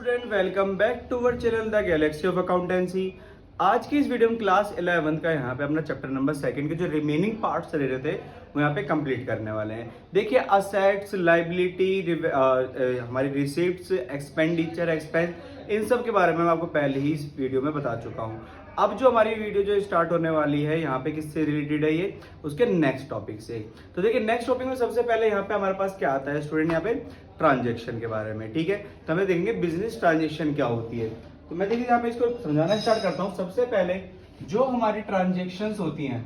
Student, welcome back to our channel the galaxy of accountancy. आज की इस video में क्लास 11 का यहाँ पे अपना चैप्टर नंबर 2 के जो रिमेनिंग पार्ट्स रह रहे थे वो यहाँ पे कंप्लीट करने वाले हैं। देखिए, असेट्स, लाइबिलिटी, हमारी रिसिप्ट्स, एक्सपेंडिचर, एक्सपेंस, इन सब के बारे में मैं आपको पहले ही इस वीडियो में बता चुका हूँ। अब जो हमारी वीडियो जो स्टार्ट होने वाली है यहाँ पे किससे रिलेटेड है, ये उसके नेक्स्ट टॉपिक से। तो देखिए, नेक्स्ट टॉपिक में सबसे पहले यहाँ पे हमारे पास क्या आता है स्टूडेंट, यहाँ पे ट्रांजेक्शन के बारे में। ठीक है, तो हमें देखेंगे बिजनेस ट्रांजेक्शन क्या होती है। तो मैं देखिए यहाँ पे इसको समझाना स्टार्ट करता हूँ। सबसे पहले जो हमारी ट्रांजेक्शन्स होती हैं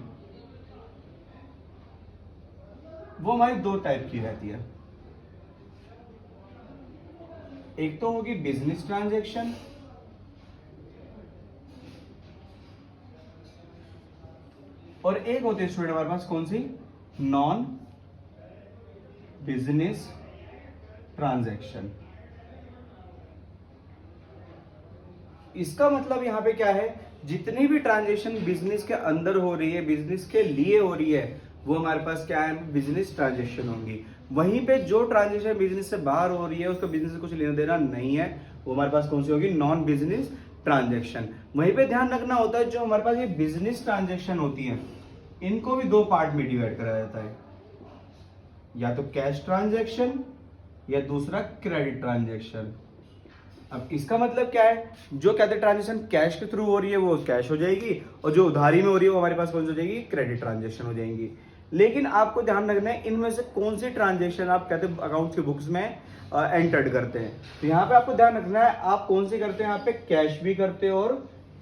वो हमारी दो टाइप की रहती है। एक तो होगी बिजनेस ट्रांजेक्शन और एक होती है स्टूडेंट हमारे पास कौन सी, नॉन बिजनेस ट्रांजैक्शन। इसका मतलब यहां पे क्या है, जितनी भी ट्रांजैक्शन बिजनेस के अंदर हो रही है, बिजनेस के लिए हो रही है, वो हमारे पास क्या है, बिजनेस ट्रांजैक्शन होंगी। वहीं पे जो ट्रांजैक्शन बिजनेस से बाहर हो रही है, उसका बिजनेस से कुछ लेना देना नहीं है, वो हमारे पास कौन सी होगी, नॉन बिजनेस ट्रांजैक्शन। वहीं पे ध्यान रखना होता है, जो हमारे पास ये बिजनेस ट्रांजैक्शन होती है इनको भी दो पार्ट में डिवाइड करा जाता है, या तो कैश ट्रांजैक्शन या दूसरा क्रेडिट ट्रांजैक्शन। अब इसका मतलब क्या है, जो कहते हैं ट्रांजैक्शन कैश के थ्रू हो रही है वो कैश हो जाएगी, और जो उधारी में हो रही है वो हमारे पास कौन सी हो जाएगी, क्रेडिट ट्रांजैक्शन हो जाएंगी। लेकिन आपको ध्यान रखना है इनमें से कौन सी ट्रांजैक्शन आप कहते हैं अकाउंट्स की बुक्स में एंटर्ड करते हैं। तो यहाँ पे आपको ध्यान रखना है, आप कौन सी करते हैं, यहाँ पे कैश भी करते हो और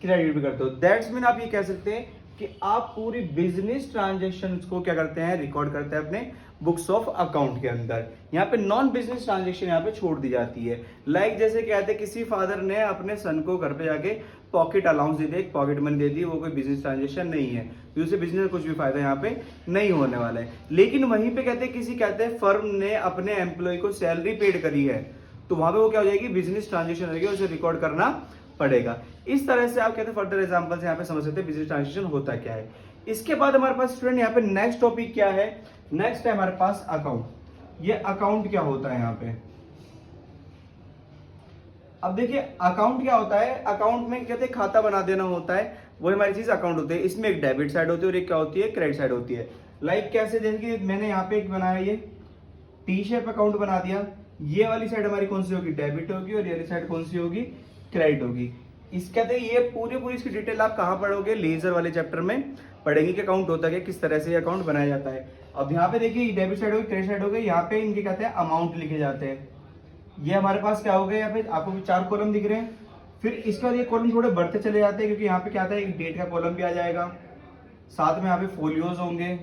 क्रेडिट भी करते हो। दैट्स मीन आप ये कह सकते हैं कि आप पूरी बिजनेस ट्रांजैक्शन को क्या करते हैं, रिकॉर्ड करते हैं अपने बुक्स ऑफ अकाउंट के अंदर। यहाँ पे नॉन बिजनेस ट्रांजैक्शन यहाँ पे छोड़ दी जाती है। लाइक जैसे कहते हैं किसी फादर ने अपने सन को घर पे जाके पॉकेट अलाउंस दे दिया, एक पॉकेट मनी दे दी, वो कोई बिजनेस ट्रांजैक्शन नहीं है, तो उसे बिजनेस में कुछ भी फायदा यहाँ पे नहीं होने वाला है। लेकिन वहीं पे कहते हैं फर्म ने अपने एम्प्लॉय को सैलरी पेड करी है, तो वहां पे वो क्या हो जाएगी, बिजनेस ट्रांजैक्शन रहेगी, उसे रिकॉर्ड करना पड़ेगा। इस तरह से आप कहते हैं फर्दर एग्जांपल से यहाँ पे समझ सकते हैं बिजनेस ट्रांजैक्शन होता क्या है। इसके बाद हमारे पास स्टूडेंट यहाँ पे नेक्स्ट टॉपिक क्या है, नेक्स्ट है हमारे पास अकाउंट। ये अकाउंट क्या होता है यहाँ पे। अब देखिए अकाउंट क्या होता है, अकाउंट में कहते हैं खाता बना देना होता है, वो हमारी चीज अकाउंट होते हैं। इसमें एक डेबिट साइड होती है और एक क्या होती है, क्रेडिट साइड होती है। लाइक कैसे, जैसे कि मैंने यहाँ पे एक बनाया, ये टी शेप अकाउंट बना दिया, ये वाली साइड हमारी कौन सी होगी, डेबिट होगी, और ये वाली साइड कौन सी होगी, क्रेडिट होगी। इस कहते हैं ये पूरी इसकी डिटेल आप कहाँ पढ़ोगे, लेजर वाले चैप्टर में पढ़ेंगे कि अकाउंट होता है, किस तरह से ये अकाउंट बनाया जाता है। अब यहाँ पे देखिए डेबिट साइड हो गई, क्रेडिट साइड हो गई, यहाँ पे इनके कहते हैं अमाउंट लिखे जाते हैं। ये हमारे पास क्या हो गया, यहाँ पे आपको 4 कॉलम दिख रहे हैं। फिर इसके बाद ये कॉलम थोड़े बढ़ते चले जाते हैं, क्योंकि यहाँ पे क्या आता है, एक डेट का कॉलम भी आ जाएगा, साथ में यहाँ पे फोलियोज होंगे,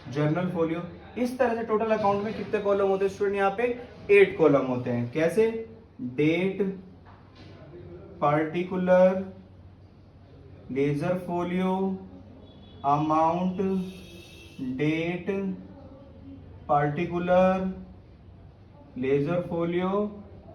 जर्नल फोलियो। इस तरह से टोटल अकाउंट में कितने कॉलम होते हैं स्टूडेंट, यहाँ पे 8 कॉलम होते हैं। कैसे, date, particular, ledger folio, amount, date, particular, ledger folio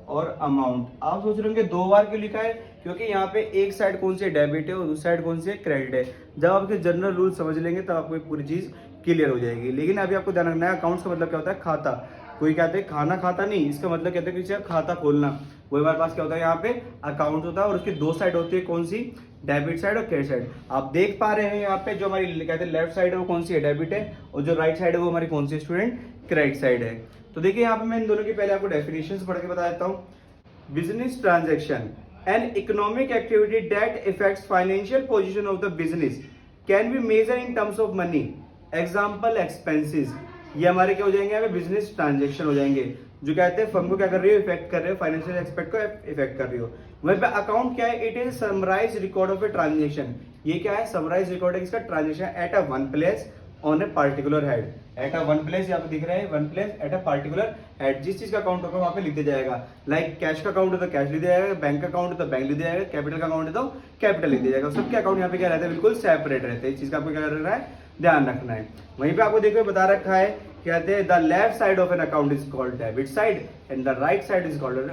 और अमाउंट। आप सोच रहे होंगे 2 बार क्यों लिखा है, क्योंकि यहाँ पे एक साइड कौन सी डेबिट है और दूसरी साइड कौन सी क्रेडिट है। जब आप इसके जनरल रूल समझ लेंगे तब आपको पूरी चीज क्लियर हो जाएगी। लेकिन अभी आपको ध्यान रखना है, अकाउंट्स का मतलब क्या होता है, खाता। कोई कहते हैं खाना खाता नहीं, इसका मतलब कहते हैं किसी खाता खोलना, वो हमारे पास क्या होता है, यहाँ पे अकाउंट होता है और उसकी 2 साइड होती है, कौन सी, डेबिट साइड और क्रेडिट साइड। आप देख पा रहे हैं यहाँ पे जो हमारी कहते हैं लेफ्ट साइड है वो कौन सी है, डेबिट है, और जो राइट साइड है वो हमारी कौन सी स्टूडेंट, क्रेडिट साइड है। तो देखिए यहाँ पे मैं इन दोनों की पहले आपको डेफिनेशंस पढ़ के बता देता हूँ। Business transaction, an economic activity that affects financial position of the business, can be measure in terms of money, example expenses. ये हमारे क्या हो जाएंगे, यहाँ पे बिजनेस ट्रांजैक्शन हो जाएंगे, जो कहते हैं फर्म को क्या कर रही हो, इफेक्ट कर रहे हो, फाइनेंशियल एस्पेक्ट को इफेक्ट कर रही हो। वहीं पे अकाउंट क्या है, it is summarise record of a transaction. ये क्या है, समराइज रिकॉर्ड है इसका transaction at a one place on a particular head. At a one place यहाँ पे दिख रहा है, one place at a particular head. जिस चीज का अकाउंट होगा वहां पे लिख दिया जाएगा। लाइक कैश का अकाउंट है तो कैश लिख दिया जाएगा, बैंक का अकाउंट है तो बैंक लिख दिया जाएगा, कैपिटल का अकाउंट है तो कैपिटल लिख दिया जाएगा। सबके अकाउंट यहाँ पे क्या रहता है, बिल्कुल सेपरेट रहते हैं। इस चीज का आपको क्या करना है, ध्यान रखना है। वहीं पे आपको देखो बता रखा है, कहते हैं the left side of an account is called debit side and the right side is called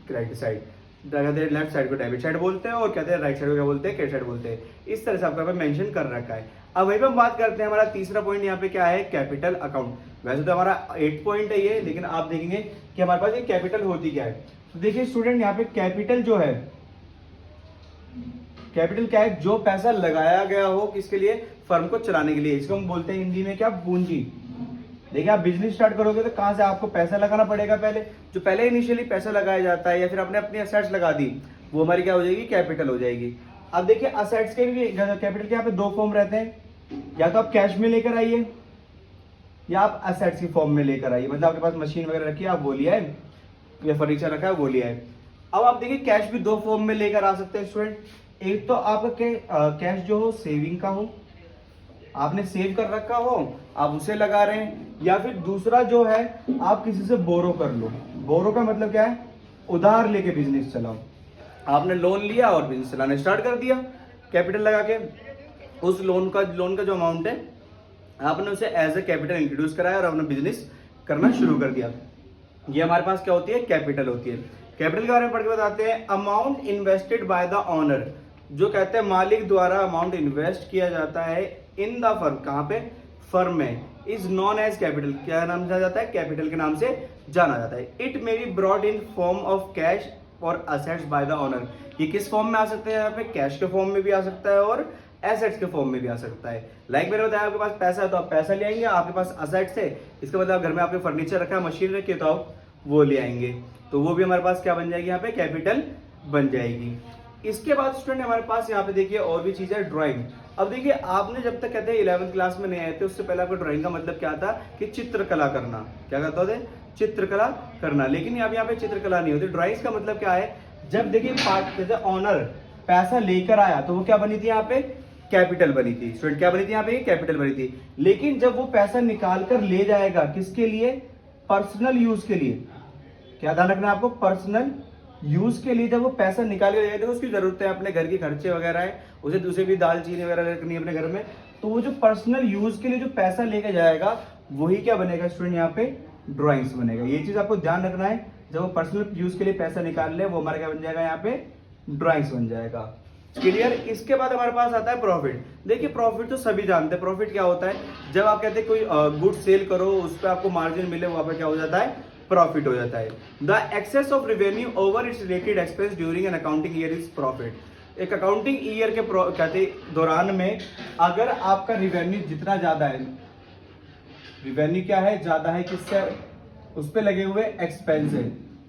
credit side. कहते हैं लेफ्ट साइड को डेबिट साइड बोलते हैं और कहते हैं राइट साइड को क्या बोलते हैं, क्रेडिट साइड बोलते हैं। इस तरह से आपको यहाँ पे मेंशन कर रखा है। अब वहीं पे हम बात करते हैं, हमारा तीसरा पॉइंट यहाँ पे क्या है, कैपिटल अकाउंट। वैसे तो हमारा 8 पॉइंट है ये, लेकिन आप देखेंगे कि हमारे पास ये कैपिटल होती क्या है। तो देखिए स्टूडेंट, यहाँ पे कैपिटल जो है, कैपिटल क्या है, जो पैसा लगाया गया हो किसके लिए, फर्म को चलाने के लिए। इसको हम बोलते हैं हिंदी में क्या, पूंजी। देखिए आप बिजनेस स्टार्ट करोगे तो कहां से आपको पैसा लगाना पड़ेगा, पहले जो पहले इनिशियली पैसा लगाया जाता है या फिर आपने अपनी असेट्स लगा दी, वो हमारी क्या हो जाएगी, कैपिटल हो जाएगी। अब देखिए असेट्स के भी कैपिटल के यहाँ पे दो फॉर्म रहते हैं, या तो आप कैश में लेकर आइए या आप असेट्स की फॉर्म में लेकर आइए। मतलब आपके पास मशीन वगैरह रखी है, आप वो ले आए, या फर्नीचर रखा है वो ले आए। अब आप देखिए कैश भी दो फॉर्म में लेकर आ सकते हैं स्टूडेंट। एक तो आपका कैश जो हो सेविंग का हो, आपने सेव कर रखा हो, आप उसे लगा रहे हैं, या फिर दूसरा जो है आप किसी से बोरो कर लो। बोरो का मतलब क्या है, उधार लेके बिजनेस चलाओ। आपने लोन लिया और बिजनेस चलाना स्टार्ट कर दिया कैपिटल लगा के। उस लोन का जो अमाउंट है आपने उसे एज ए कैपिटल इंट्रोड्यूस कराया और आपने बिजनेस करना शुरू कर दिया। ये हमारे पास क्या होती है, कैपिटल होती है। कैपिटल के बारे में पढ़ के बताते हैं, amount invested by the owner, जो कहते हैं मालिक द्वारा अमाउंट इन्वेस्ट किया जाता है इन द फर्म, कहां पे, फर्म में, इज नॉन एज कैपिटल। क्या नाम जाना जाता है, कैपिटल के नाम से जाना जाता है। It may be brought in form of cash और असेट्स बाय द ओनर। ये किस फॉर्म में आ सकते हैं, यहाँ पे कैश के फॉर्म में भी आ सकता है और एसेट्स के फॉर्म में भी आ सकता है। लाइक मैंने बताया, आपके पास पैसा है तो आप पैसा ले आएंगे, आपके पास असेट्स है इसका मतलब घर में आपके फर्नीचर रखा है, मशीन रखी है तो आप वो ले आएंगे, तो वो भी हमारे पास क्या बन जाएगी, यहाँ पे कैपिटल बन जाएगी। इसके बाद स्टूडेंट हमारे पास यहाँ पे देखिए और भी चीज है, ड्राइंग। अब देखिए आपने जब तक कहते हैं 11वीं क्लास में नहीं आए थे, उससे पहले आपको ड्राइंग का मतलब क्या था कि चित्रकला करना। क्या कहते थे, चित्रकला करना। लेकिन यहाँ पे चित्रकला नहीं होती। ड्राइंग्स का मतलब क्या है, जब देखिए पार्ट जैसे ऑनर पैसा लेकर आया तो वो क्या बनी थी, यहाँ पे कैपिटल बनी थी। स्टूडेंट क्या बनी थी, यहाँ पे कैपिटल बनी थी। लेकिन जब वो पैसा निकाल कर ले जाएगा किसके लिए, पर्सनल यूज के लिए। क्या ध्यान रखना है आपको, पर्सनल यूज के लिए। जब वो पैसा निकाल के जाएगा, उसकी जरूरत है, अपने घर के खर्चे वगैरह है, उसे दूसरे भी दाल चीनी वगैरह रखनी है अपने घर में, तो वो जो पर्सनल यूज के लिए जो पैसा लेके जाएगा वही क्या बनेगा स्टूडेंट, यहाँ पे ड्राइंग्स बनेगा। ये चीज आपको ध्यान रखना है, जब वो पर्सनल यूज के लिए पैसा निकाल ले वो हमारा क्या बन जाएगा, यहाँ पे ड्राइंग्स बन जाएगा। क्लियर। इसके बाद हमारे पास आता है प्रॉफिट। देखिए प्रॉफिट तो सभी जानते हैं, प्रॉफिट क्या होता है, जब आप कहते हैं कोई गुड सेल करो उस पर आपको मार्जिन मिले, वहां पर क्या हो जाता है, प्रॉफिट हो जाता है। The excess of revenue over its related expense during an accounting year is profit. एक अकाउंटिंग ईयर के कहते दौरान में अगर आपका रिवेन्यू जितना ज्यादा है, रिवेन्यू क्या है, ज्यादा है, किससे, उस पे लगे हुए एक्सपेंस है,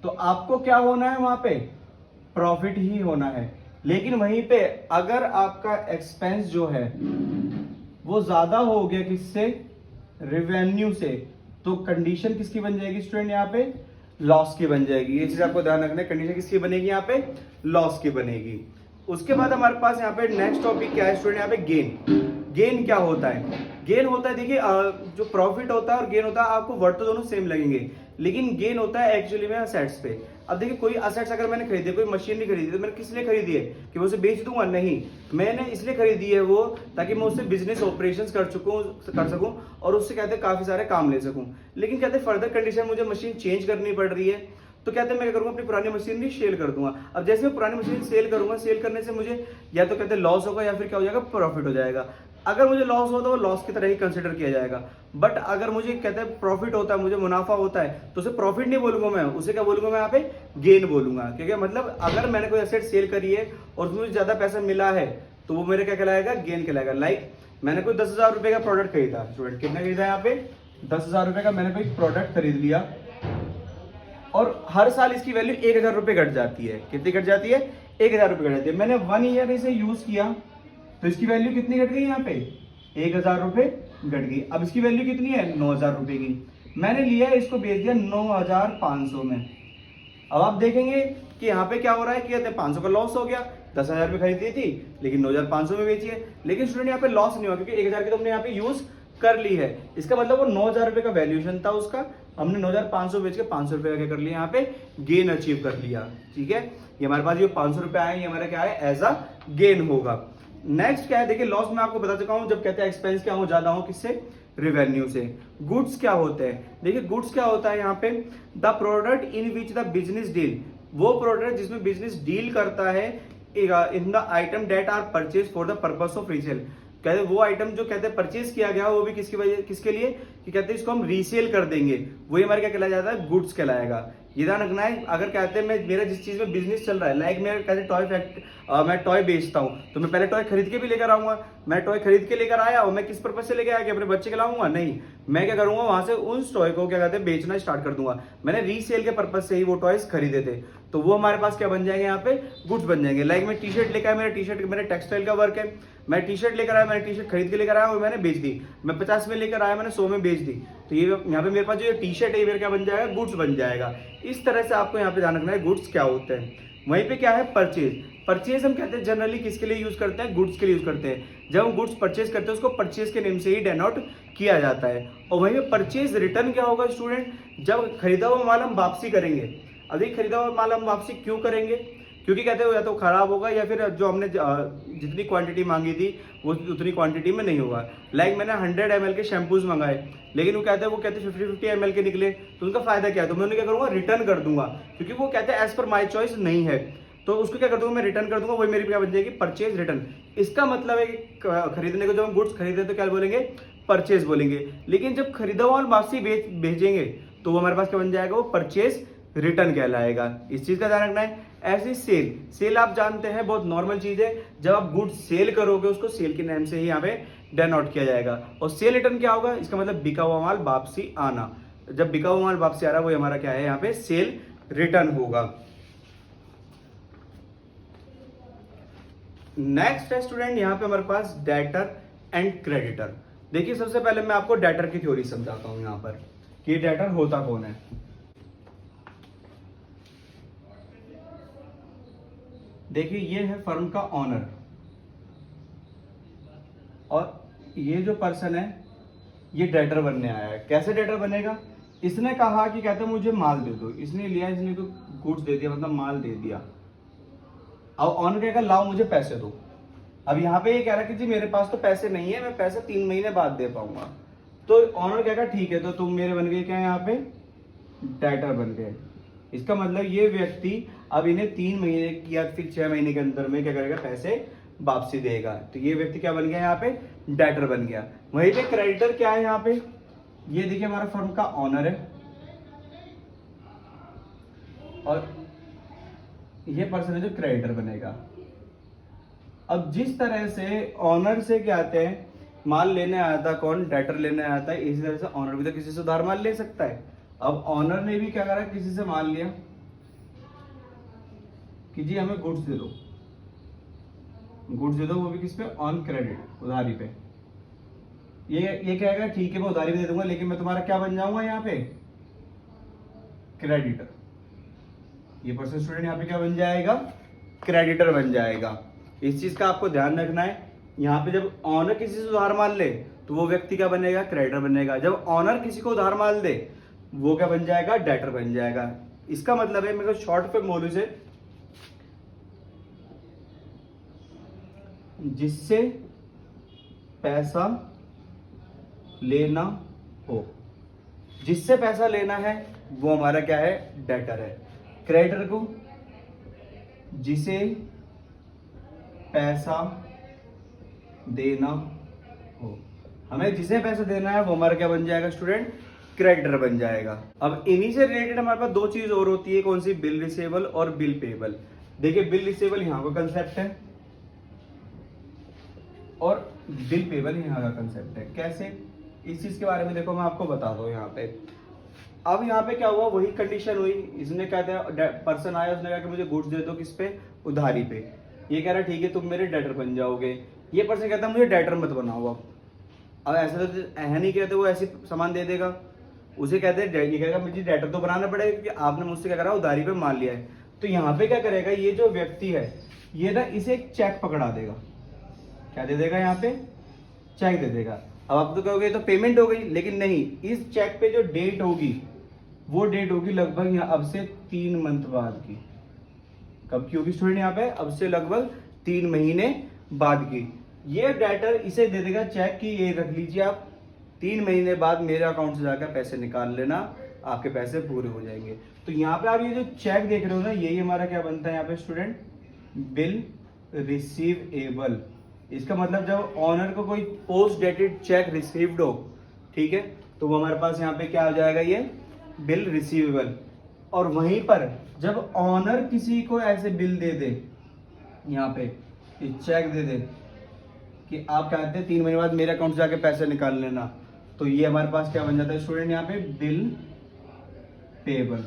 तो आपको क्या होना है, वहां पे प्रॉफिट ही होना है। लेकिन वहीं पे अगर आपका एक्सपेंस जो है वो ज्यादा हो गया किससे, रेवेन्यू से, तो कंडीशन किसकी बन जाएगी स्टूडेंट, यहाँ पे लॉस की बन जाएगी। ये चीज आपको ध्यान रखना है, कंडीशन किसकी बनेगी, यहाँ पे लॉस की बनेगी। उसके बाद हमारे पास यहाँ पे नेक्स्ट टॉपिक क्या है स्टूडेंट, यहाँ पे गेन। गेन क्या होता है, गेन होता है, देखिए जो प्रॉफिट होता है और गेन होता है, आपको वर्ड तो दोनों सेम लगेंगे, लेकिन गेन होता है एक्चुअली में असेट्स पे। अब देखिए कोई असेट्स अगर मैंने खरीदे, कोई मशीन नहीं खरीदी, तो मैंने किस लिए खरीदी है कि मैं उसे बेच दूंगा, नहीं, मैंने इसलिए खरीदी है वो ताकि मैं उससे बिजनेस ऑपरेशंस कर सकूं और उससे कहते हैं काफी सारे काम ले सकूं। लेकिन कहते हैं फर्दर कंडीशन मुझे मशीन चेंज करनी पड़ रही है, तो कहते हैं मैं क्या करूंगा, अपनी पुरानी मशीन भी सेल कर दूंगा। अब जैसे मैं पुरानी मशीन सेल करूंगा, सेल करने से मुझे या तो कहते हैं लॉस होगा या फिर क्या हो जाएगा, प्रॉफिट हो जाएगा। अगर मुझे लॉस हो तो वो लॉस की तरह ही कंसिडर किया जाएगा, बट अगर मुझे कहते हैं प्रॉफिट होता है, मुझे मुनाफा होता है, तो उसे प्रॉफिट नहीं बोलूंगा मैं, उसे क्या बोलूंगा मैं, यहाँ पे गेन बोलूंगा। क्योंकि मतलब अगर मैंने कोई एसेट सेल करी है और मुझे ज्यादा पैसा मिला है तो वो मेरे क्या कहलाएगा, गेन कहलाएगा। लाइक मैंने कोई 10,000 रुपए का प्रोडक्ट खरीदा, स्टूडेंट कितना खरीदा, यहाँ पे 10,000 रुपए का मैंने कोई प्रोडक्ट खरीद लिया और हर साल इसकी वैल्यू 1,000 रुपए घट जाती है। कितनी घट जाती है, 1,000 रुपए घट जाती है। मैंने 1 ईयर इसे यूज किया तो इसकी वैल्यू कितनी घट गई, यहाँ पे 1,000 रुपए घट गई। अब इसकी वैल्यू कितनी है, 9,000 रुपए की। मैंने लिया इसको बेच दिया 9,500 में। अब आप देखेंगे कि यहाँ पे क्या हो रहा है कि कहते हैं 500 का लॉस हो गया, 10,000 रुपए खरीदी थी लेकिन 9,500 में बेची है। लेकिन स्टूडेंट यहाँ पे लॉस नहीं हुआ क्योंकि 1,000 की तो हमने यहाँ पे यूज कर ली है। इसका मतलब वो 9,000 रुपए का वैल्यूएशन था उसका, हमने 9,500 बेच के 500 रुपए का क्या कर लिया, यहाँ पे गेन अचीव कर लिया। ठीक है, ये हमारे पास जो 500 रुपए आए ये हमारा क्या है, एज अ गेन होगा। नेक्स्ट क्या है, देखिए लॉस में आपको बता चुका हूं, जब कहते हैं एक्सपेंस क्या हो, ज्यादा हो किससे, रेवेन्यू से। गुड्स क्या होते हैं, देखिए गुड्स क्या होता है, यहाँ पे the product in which the business deal, वो प्रोडक्ट जिसमें बिजनेस डील करता है in the item that are purchase for the purpose of resale. कहते वो आइटम जो कहते हैं परचेज किया गया वो भी किसकी वजह, किसके लिए, कि कहते हैं इसको हम रीसेल कर देंगे, वही हमारे क्या कहलाया जाता है, गुड्स कहलाएगा। ये ध्यान रखना है। अगर कहते हैं मेरा जिस चीज में बिजनेस चल रहा है, लाइक मैं कहते मैं टॉय बेचता हूँ, तो मैं पहले टॉय खरीद के भी लेकर आऊंगा। मैं टॉय खरीद के लेकर आया और मैं किस पर्पज से लेकर आया कि अपने बच्चे के लाऊंगा, नहीं, मैं क्या करूंगा वहां से उस टॉय को क्या कहते हैं बेचना स्टार्ट कर दूंगा। मैंने रीसेल के पर्पज से ही वो टॉयज खरीदे थे, तो वो हमारे पास क्या बन जाएंगे, यहाँ पे गुड्स बन जाएंगे। लाइक मैं टी शर्ट लेकर आया, मेरा टी शर्ट मेरा टेक्सटाइल का वर्क है, मैं टी शर्ट लेकर आया, मैंने टी शर्ट खरीद के लेकर आया और मैंने बेच दी। मैं 50 में लेकर आया, मैंने 100 में बेच दी, तो ये यहाँ पे मेरे पास जो ये टी शर्ट है ये मेरा क्या बन जाएगा, गुड्स बन जाएगा। इस तरह से आपको यहाँ पे ध्यान रखना है गुड्स क्या होते हैं। वहीं पे क्या है, परचेज। परचेज हम कहते हैं जनरली किसके लिए यूज करते हैं, गुड्स के लिए यूज करते हैं। जब हम गुड्स परचेज करते हैं उसको परचेज के नेम से ही डेनोट किया जाता है। और वहीं पे परचेज रिटर्न क्या होगा स्टूडेंट, जब खरीदा हुआ माल हम वापसी करेंगे। अधिक खरीदा हुआ माल हम वापसी क्यों करेंगे, क्योंकि कहते हैं या तो खराब होगा या फिर जो हमने जितनी क्वांटिटी मांगी थी वो उतनी क्वांटिटी में नहीं होगा। लाइक मैंने 100 ml के शैम्पूज मंगाए, लेकिन वो कहते हैं 50 ml के निकले, तो उनका फायदा क्या है, तो मैं उन्हें क्या करूंगा, रिटर्न कर दूंगा, क्योंकि वो कहते हैं एज पर माई चॉइस नहीं है, तो उसको क्या कर दूंगा, मैं रिटर्न कर दूंगा। वही मेरी क्या बन जाएगी, परचेज रिटर्न। इसका मतलब है कि खरीदने को जब हम गुड्स खरीदे तो क्या बोलेंगे, परचेज बोलेंगे। लेकिन जब खरीदा हुआ वापसी भेजेंगे तो वो हमारे पास क्या बन जाएगा, वो परचेज रिटर्न कहलाएगा। इस चीज का ध्यान रखना है। ऐसे सेल, सेल आप जानते हैं बहुत नॉर्मल चीज है, जब आप गुड्स सेल करोगे उसको सेल के नाम से ही यहाँ पे डेनोट किया जाएगा। और सेल रिटर्न क्या होगा, इसका मतलब बिका हुआ माल वापसी आना। जब बिका हुआ माल वापसी आ रहा है वो हमारा क्या है, यहाँ पे सेल रिटर्न होगा। नेक्स्ट है स्टूडेंट यहाँ पे हमारे पास डेटर एंड क्रेडिटर। देखिए सबसे पहले मैं आपको डेटर की थ्योरी समझाता हूं यहाँ पर कि डेटर होता कौन है। देखिए ये है फर्म का ऑनर, और ये जो पर्सन है ये डेटर बनने आया है। कैसे डेटर बनेगा, इसने कहा कि कहते मुझे माल दे दो, इसने लिया, इसने तो गुड्स दे दिया, मतलब माल दे दिया। अब ऑनर कहेगा लाओ मुझे पैसे दो। अब यहाँ पे ये कह रहा है कि जी मेरे पास तो पैसे नहीं है, मैं पैसे 3 महीने बाद दे पाऊंगा। तो ऑनर कहेगा ठीक है, तो तुम मेरे बन गए क्या, यहाँ पे डेटर बन गए। इसका मतलब ये व्यक्ति अब इन्हें 3 महीने या फिर 6 महीने के अंदर में क्या करेगा, पैसे वापसी देगा। तो ये व्यक्ति क्या बन गया, यहाँ पे डेटर बन गया। वहीं पे क्रेडिटर क्या है, यहाँ पे ये देखिए हमारा फर्म का ऑनर है और ये पर्सन है जो क्रेडिटर बनेगा। अब जिस तरह से ऑनर से क्या आते हैं, माल लेने आया था कौन, डेटर लेने आया था, इसी तरह से ऑनर भी तो किसी से उधार माल ले सकता है। अब ऑनर ने भी क्या करा, किसी से माल लिया कि जी हमें गुड्स दे दो, गुड्स दे दो, वो भी किस पे, ऑन क्रेडिट, उधारी पे। ये कहेगा ठीक है मैं उधारी भी दे दूंगा, लेकिन मैं तुम्हारा क्या बन जाऊंगा यहाँ पे, क्रेडिटर। ये पर्सन स्टूडेंट यहाँ पे क्या बन जाएगा, क्रेडिटर बन जाएगा। इस चीज का आपको ध्यान रखना है। यहाँ पे जब ऑनर किसी से उधार माल ले तो वो व्यक्ति क्या बनेगा, क्रेडिटर बनेगा। जब ऑनर किसी को उधार माल दे वो क्या बन जाएगा, डेटर बन जाएगा। इसका मतलब है, मेरे को शॉर्ट पे बोलूं से, जिससे पैसा लेना हो, जिससे पैसा लेना है वो हमारा क्या है, डेटर है। क्रेडिटर को जिसे पैसा देना हो, हमें जिसे पैसा देना है वो हमारा क्या बन जाएगा स्टूडेंट, क्रेडिटर बन जाएगा। अब इन्हीं से रिलेटेड हमारे पास 2 चीज और होती है, कौन सी, बिल रिसेबल और बिल पेबल। देखिए बिल रिसेबल यहाँ का कंसेप्ट है और बिल पेबल यहाँ का कंसेप्ट है। कैसे, इस चीज के बारे में देखो मैं आपको बता दूं यहाँ पे। अब यहाँ पे क्या हुआ, वही कंडीशन हुई, इसने क्या था, पर्सन आया, उसने कहा कि मुझे गुड्स दे दो, किस पे, उधारी पे। ये कह रहा ठीक है तुम मेरे डेटर बन जाओगे। ये पर्सन कहता है मुझे डेटर मत बनाओ। अब ऐसा तो है नहीं कहते वो ऐसे सामान दे देगा, उसे कहते हैं, ये कहेगा मुझे डेटर तो बनाना पड़ेगा क्योंकि आपने मुझसे क्या करा, उधारी पे माल लिया है। तो यहाँ पे क्या करेगा, ये जो व्यक्ति है ये ना इसे एक चेक पकड़ा देगा। क्या दे देगा, यहाँ पे चेक दे देगा। अब आप तो कहोगे तो पेमेंट हो गई, लेकिन नहीं, इस चेक पे जो डेट होगी वो डेट होगी लगभग यहाँ अब से 3 मंथ बाद की। कब की होगी स्टूडेंट, यहाँ पे अब से लगभग 3 महीने बाद की। ये डेटर इसे दे देगा चेक की, ये रख लीजिए आप, 3 महीने बाद मेरे अकाउंट से जाकर पैसे निकाल लेना, आपके पैसे पूरे हो जाएंगे। तो यहाँ पे आप ये जो चेक देख रहे हो ना, यही हमारा क्या बनता है यहाँ पे स्टूडेंट, बिल रिसीवेबल। इसका मतलब जब ऑनर को कोई पोस्ट डेटेड चेक रिसीव्ड हो, ठीक है, तो वो हमारे पास यहाँ पे क्या हो जाएगा, ये बिल रिसीवेबल। और वहीं पर जब ऑनर किसी को ऐसे बिल दे दे, यहाँ पे चेक दे दे कि आप कहते हैं 3 महीने बाद मेरे अकाउंट से जाके पैसे निकाल लेना, तो ये हमारे पास क्या बन जाता है स्टूडेंट, यहाँ पे बिल पेबल।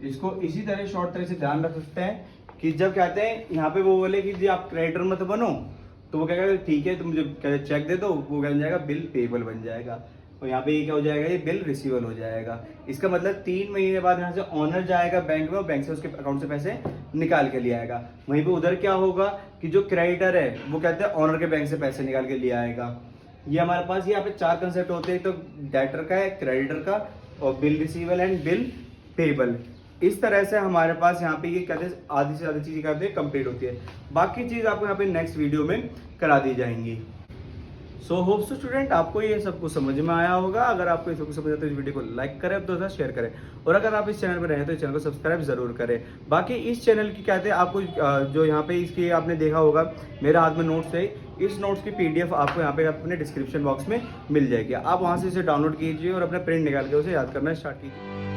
इसको इसी तरह शॉर्ट तरह से ध्यान रख सकते हैं कि जब कहते हैं यहाँ पे वो बोले कि जी आप क्रेडिटर मत बनो, तो वो कहेगा ठीक है, तुम मुझे चेक दे दो, वो बन जाएगा बिल पेबल बन जाएगा। और यहाँ पे ये क्या हो जाएगा, ये बिल रिसीवेबल हो जाएगा। इसका मतलब 3 महीने बाद यहाँ से ऑनर जाएगा बैंक में और बैंक से उसके अकाउंट से पैसे निकाल के ले आएगा। वहीं पे उधर क्या होगा कि जो क्रेडिटर है वो कहते हैं ऑनर के बैंक से पैसे निकाल के ले आएगा। ये हमारे पास यहाँ पे 4 कंसेप्ट होते हैं, तो डेटर का है, क्रेडिटर का, और bill receivable and bill payable. इस तरह से हमारे पास यहाँ पे ये कहते हैं आधी से ज़्यादा चीज़ें कहते हैं कंप्लीट होती है। बाकी चीज़ आपको यहाँ पे नेक्स्ट वीडियो में करा दी जाएंगी। सो होप सो स्टूडेंट आपको ये सब कुछ समझ में आया होगा। अगर आपको ये सब कुछ समझ आता है तो इस वीडियो को लाइक करें, तो शेयर करें, और अगर आप इस चैनल पर रहें तो इस चैनल को सब्सक्राइब जरूर करें। बाकी इस चैनल की कहते हैं आपको जो यहाँ पे इसकी आपने देखा होगा मेरे हाथ में नोट्स है, इस नोट्स की PDF आपको यहाँ पे अपने डिस्क्रिप्शन बॉक्स में मिल जाएगी। आप वहाँ से इसे डाउनलोड कीजिए और अपना प्रिंट निकाल के उसे याद करना स्टार्ट कीजिए।